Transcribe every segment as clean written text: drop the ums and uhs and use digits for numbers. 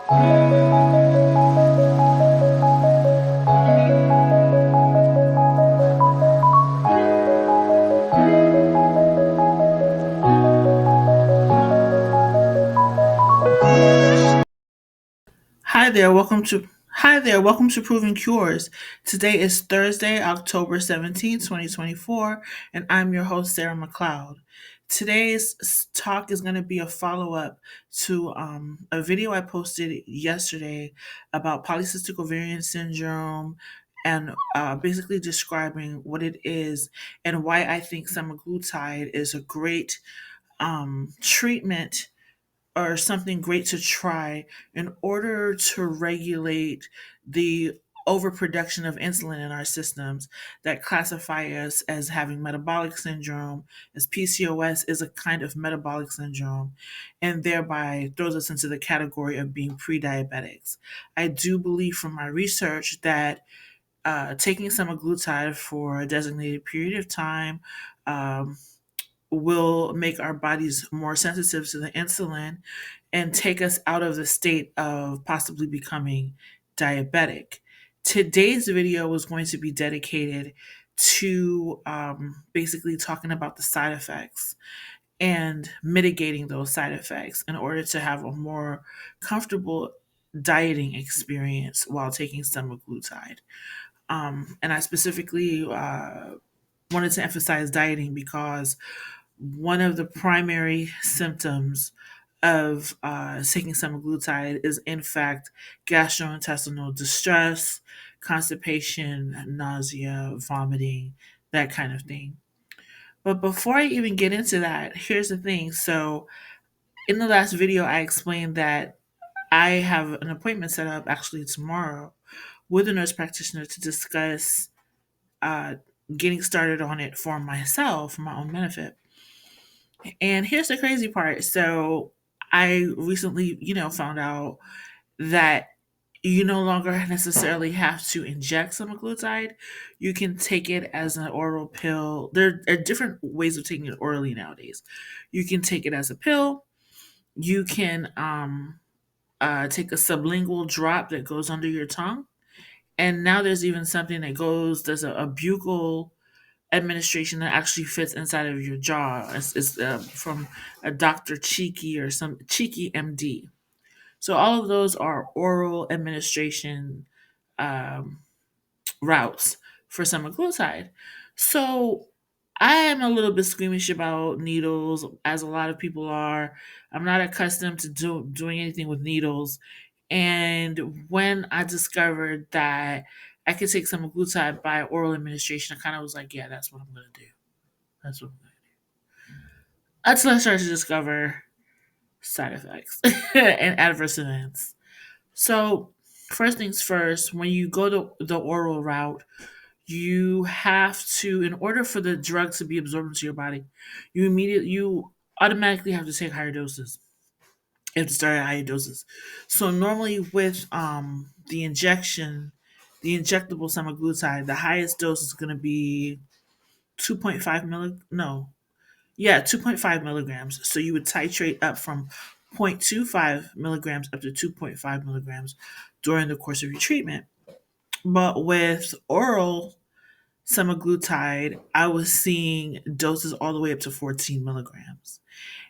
Hi there, welcome to Proving Cures. Today is Thursday, October 17th, 2024, and I'm your host, Sarah McLeod. Today's talk is going to be a follow-up to a video I posted yesterday about polycystic ovarian syndrome and basically describing what it is and why I think semaglutide is a great treatment or something great to try in order to regulate the overproduction of insulin in our systems that classify us as having metabolic syndrome, as PCOS is a kind of metabolic syndrome, and thereby throws us into the category of being pre-diabetics. I do believe from my research that taking semaglutide for a designated period of time um, will make our bodies more sensitive to the insulin and take us out of the state of possibly becoming diabetic. Today's video was going to be dedicated to basically talking about the side effects and mitigating those side effects in order to have a more comfortable dieting experience while taking semaglutide. And I specifically wanted to emphasize dieting because one of the primary symptoms of taking semaglutide is, in fact, gastrointestinal distress, constipation, nausea, vomiting, that kind of thing. But before I even get into that, here's the thing. So, in the last video, I explained that I have an appointment set up actually tomorrow with a nurse practitioner to discuss uh, getting started on it for myself, for my own benefit. And here's the crazy part. So I recently, found out that you no longer necessarily have to inject semaglutide. You can take it as an oral pill. There are different ways of taking it orally nowadays. You can take it as a pill. You can take a sublingual drop that goes under your tongue. And now there's even something that there's a buccal administration that actually fits inside of your jaw. It's from a Dr. Cheeky or some Cheeky MD. So all of those are oral administration um, routes for semaglutide. So I am a little bit squeamish about needles, as a lot of people are. I'm not accustomed to doing anything with needles. And when I discovered that I could take semaglutide by oral administration, I kind of was like, yeah, that's what I'm going to do. That's what I'm going to do. Until I started to discover side effects and adverse events. So, first things first, when you go the oral route, you have to, in order for the drug to be absorbed into your body, you automatically have to take higher doses. You have to start at higher doses. So normally with the injectable semaglutide, the highest dose is going to be 2.5 milli no yeah 2.5 milligrams. So you would titrate up from 0.25 milligrams up to 2.5 milligrams during the course of your treatment. But with oral semaglutide, I was seeing doses all the way up to 14 milligrams.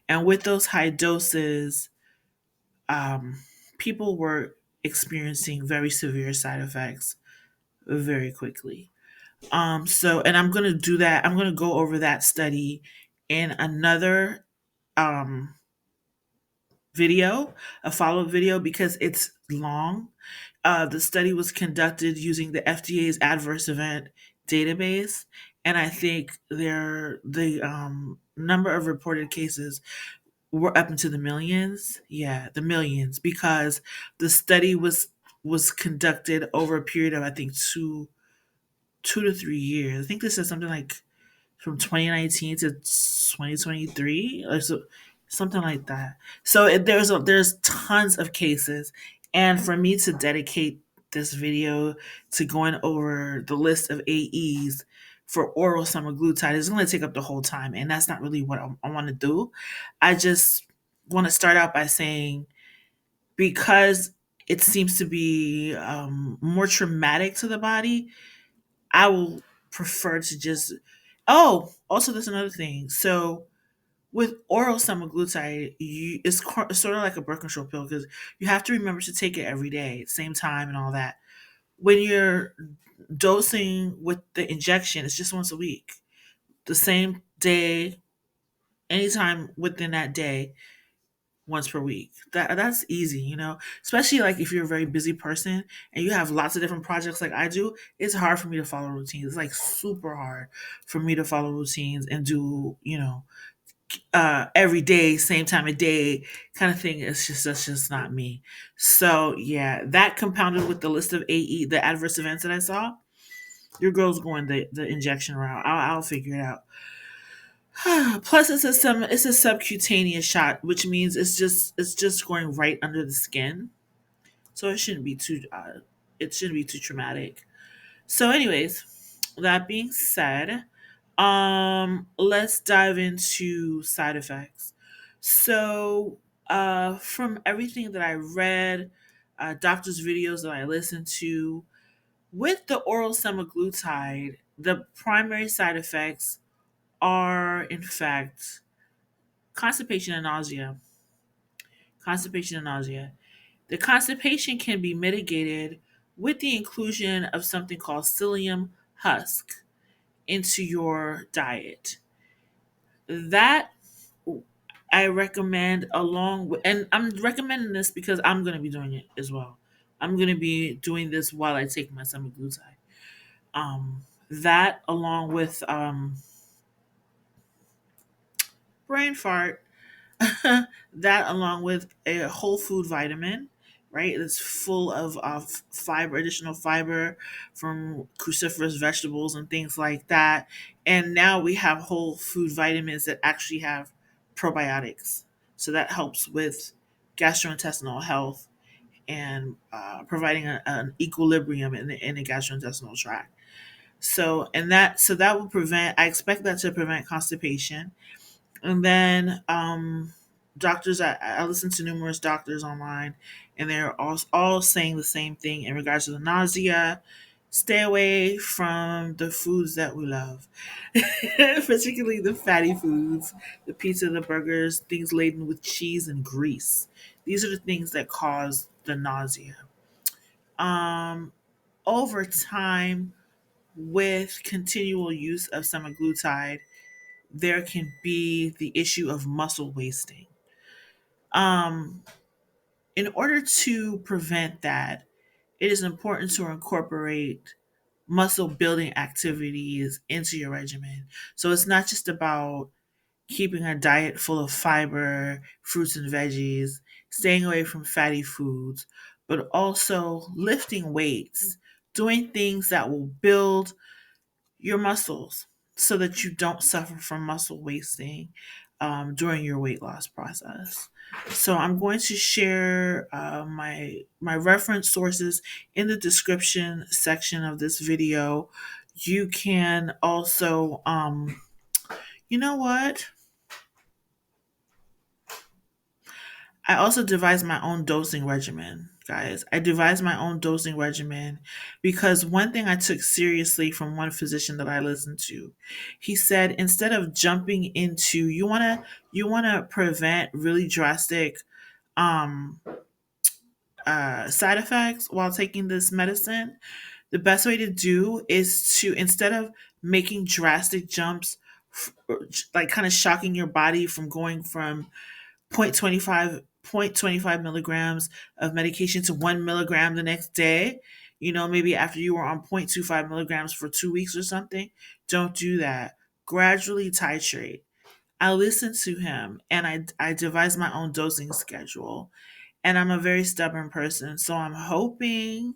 And with those high doses, um, people were experiencing very severe side effects very quickly. And I'm going to do that. I'm going to go over that study in another um, video, a follow up video, because it's long. The study was conducted using the FDA's adverse event database, and I think the number of reported cases were up into the millions. Yeah, the millions, because the study was conducted over a period of, I think, two to 3 years. I think this is something like from 2019 to 2023, or so, something like that. So there's tons of cases, and for me to dedicate this video to going over the list of AEs for oral semaglutide is going to take up the whole time, and that's not really what I want to do. I just want to start out by saying, because it seems to be more traumatic to the body. I will prefer to just. Oh, also, there's another thing. So with oral semaglutide, it's sort of like a birth control pill because you have to remember to take it every day, same time, and all that. When you're dosing with the injection, it's just once a week, the same day, anytime within that day, once per week. That's easy, especially like if you're a very busy person and you have lots of different projects like I do. It's hard for me to follow routines. It's like super hard for me to follow routines and do every day, same time of day kind of thing. That's just not me. So yeah, that compounded with the list of the adverse events that I saw. Your girl's going the injection route. I'll figure it out. Plus, it's a subcutaneous shot, which means it's just going right under the skin, so it shouldn't be too traumatic. So, anyways, that being said, let's dive into side effects. So, from everything that I read, doctors' videos that I listened to, with the oral semaglutide, the primary side effects are, in fact, constipation and nausea. Constipation and nausea. The constipation can be mitigated with the inclusion of something called psyllium husk into your diet. That I recommend along with, and I'm recommending this because I'm going to be doing it as well. I'm going to be doing this while I take my semaglutide. That along with brain fart, that along with a whole food vitamin, right? It's full of fiber, additional fiber from cruciferous vegetables and things like that. And now we have whole food vitamins that actually have probiotics. So that helps with gastrointestinal health and providing an equilibrium in the gastrointestinal tract. So that will prevent. I expect that to prevent constipation. And then doctors, I listen to numerous doctors online, and they're all saying the same thing in regards to the nausea. Stay away from the foods that we love, particularly the fatty foods, the pizza, the burgers, things laden with cheese and grease. These are the things that cause the nausea. Um, Over time, with continual use of semaglutide, there can be the issue of muscle wasting. Um, in order to prevent that, it is important to incorporate muscle building activities into your regimen. So it's not just about keeping a diet full of fiber, fruits and veggies, staying away from fatty foods, but also lifting weights, doing things that will build your muscles so that you don't suffer from muscle wasting during your weight loss process. So I'm going to share my reference sources in the description section of this video. You can also, you know what? I also devised my own dosing regimen, guys. I devised my own dosing regimen because one thing I took seriously from one physician that I listened to, he said instead of jumping into you want to prevent really drastic um side effects while taking this medicine, the best way to do is to instead of making drastic jumps like kind of shocking your body from going from 0.25 milligrams of medication to 1 milligram the next day, maybe after you were on 0.25 milligrams for 2 weeks or something. Don't do that. Gradually titrate. I listened to him and I devised my own dosing schedule. And I'm a very stubborn person. So I'm hoping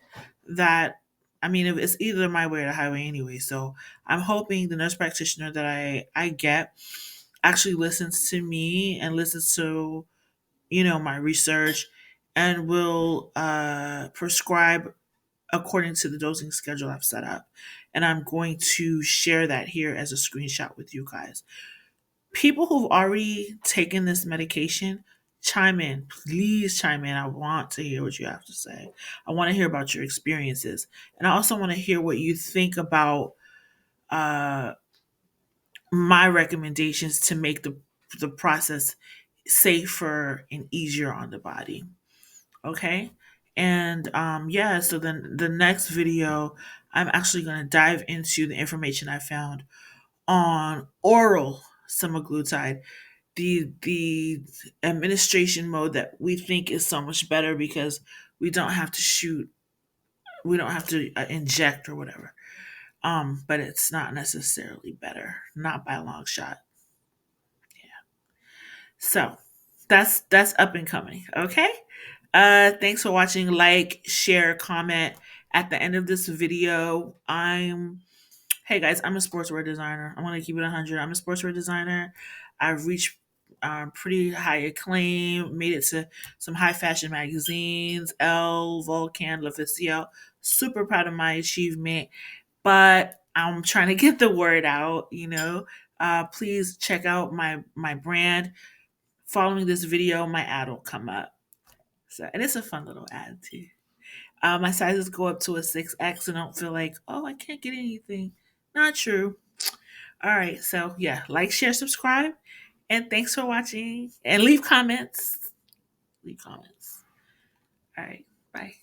that, I mean, it's either my way or the highway anyway. So I'm hoping the nurse practitioner that I get actually listens to me and listens to my research and will prescribe according to the dosing schedule I've set up. And I'm going to share that here as a screenshot with you guys. People who've already taken this medication chime in. Please chime in. I want to hear what you have to say. I want to hear about your experiences. And I also want to hear what you think about uh, my recommendations to make the process safer and easier on the body. Okay. And yeah, so then the next video, I'm actually going to dive into the information I found on oral semaglutide, the administration mode that we think is so much better because we don't have to shoot, we don't have to inject or whatever. But it's not necessarily better, not by a long shot. So that's up and coming. Okay. Thanks for watching. Like, share, comment. At the end of this video, hey guys, I'm a sportswear designer. I want to keep it 100. I'm a sportswear designer. I've reached pretty high acclaim, made it to some high fashion magazines, Elle, Vulcan, L'Officiel. Super proud of my achievement, but I'm trying to get the word out, you know. Please check out my brand. Following this video, my ad will come up. So, and it's a fun little ad too. My sizes go up to a 6X, and don't feel like, oh, I can't get anything. Not true. All right. So, yeah, like, share, subscribe. And thanks for watching. And leave comments. Leave comments. All right. Bye.